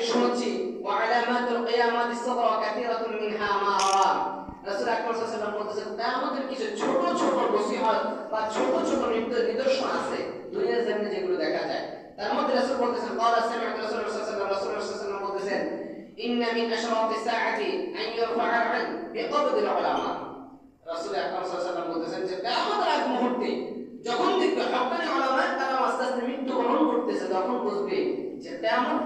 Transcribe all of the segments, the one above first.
শুনেছি ওয়া আলামাতুল কিয়ামাতিস সাগরা কাসীরাতুন মিনহা মা রাআ। রাসূল আকরাম সাল্লাল্লাহু আলাইহি ওয়াসাল্লাম বলেছেন কিয়ামতের কিছু ছোট ছোট নসিহত বা ছোট ছোট নিদর্শন আছে দুনিয়ার জমিনে যেগুলো দেখা যায়। তার মধ্যে রাসূল বলেছেন ক্বালা সামি'তু রাসূলুল্লাহ সাল্লাল্লাহু আলাইহি ওয়াসাল্লাম বলেছেন ইন্না মিন আশরাতিস সাআতি আন ইরফা'a আল-'ilm বিকবদিল উলামা। রাসূল আকরাম সাল্লাল্লাহু আলাইহি ওয়াসাল্লাম বলেছেন যে কিয়ামতের আগ মুহূর্তে যখন দেখবে হক্কানি উলামায়ে কেরাম আস্তে আস্তে মৃত্যুবরণ করতেছে, তখন বুঝবে যে কিয়ামত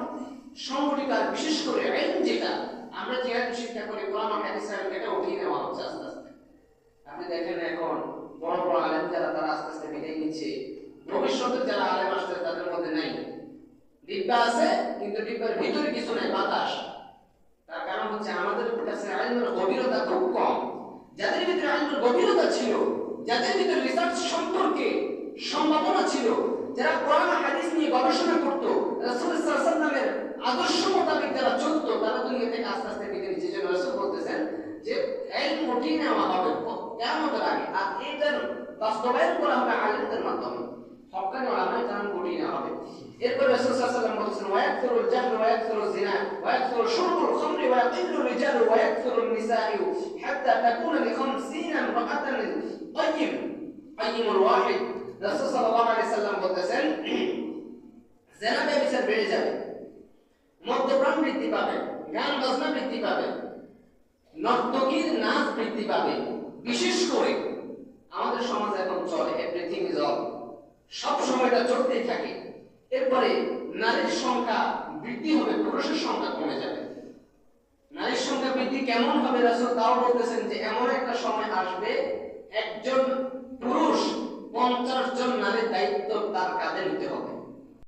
সংগঠিত। আর বিশেষ করে ইলম যেটা আমরা যেটা শিক্ষা করি কোরআন হাদিস এটা উঠিয়ে নেওয়া হচ্ছে আস্তে আস্তে। আপনি দেখেন এখন বড় বড় আলেম যারা তারা আস্তে আস্তে বিদায় নিচ্ছে, ভবিষ্যতে যারা আলেম আসছে তাদের মধ্যে নাই। ডিব্বা আছে কিন্তু ডিব্বার ভিতরে কিছু নাই, বাতাস। তার কারণ হচ্ছে আমাদের কাছে ইলমের গভীরতা খুব কম। যাদের ভিতরে ইলমের গভীরতা ছিল, যাদের ভিতরে রিসার্চ সম্পর্কে সম্ভাবনা ছিল, যারা কোরআন হাদিস নিয়ে গবেষণা করত, রাসূল সাল্লাল্লাহু আলাইহি ওয়াসাল্লামের আদর্শ মোতাবেক যারা চলত, তারা দুনিয়া থেকে আস্তে আস্তে বিদায় নিচ্ছে। যেন রাসূল বলতেছেন যে ইলম উঠিয়ে নেওয়া হবে কিয়ামতের আগে, আর এটার বাস্তবায়ন করা হবে আলেমদের মাধ্যমে, হক্কানি উলামায়ে কেরাম উঠিয়ে নেওয়া হবে। এরপর রাসূল সাল্লাল্লাহু আলাইহি ওয়াসাল্লাম বলেছেন ওয়ায়াকসুরুল জাহল ওয়ায়াকসুরুজ জিনা ওয়ায়াকসুরু শুরবুল খামরি ওয়ায়াকিল্লু রিজালু ওয়ায়াকসুরুন নিসাউ হাত্তা তাকুনা লি50 ইমরাআতান কাইয়িমুল ওয়াহিদ। রাসূল সাল্লাল্লাহু আলাইহি ওয়াসাল্লাম বলেছেন জিনা ব্যভিচার বেড়ে যাবে, মদ্যপান বৃদ্ধি পাবে, গান বাজনা বৃদ্ধি পাবে, নর্তকীর নাচ বৃদ্ধি পাবে। বিশেষ করে আমাদের সমাজে এখন চলে এভরিথিং ইজ অল, সব সময় এটা চলতেই থাকে। এরপরে নারীর সংখ্যা বৃদ্ধি হবে, পুরুষের সংখ্যা কমে যাবে। নারীর সংখ্যা বৃদ্ধি কেমন হবে রাসূল তাও বলতেছেন যে এমন একটা সময় আসবে একজন পুরুষ 50 জন নারীর দায়িত্ব তার কাঁধে নিতে হবে।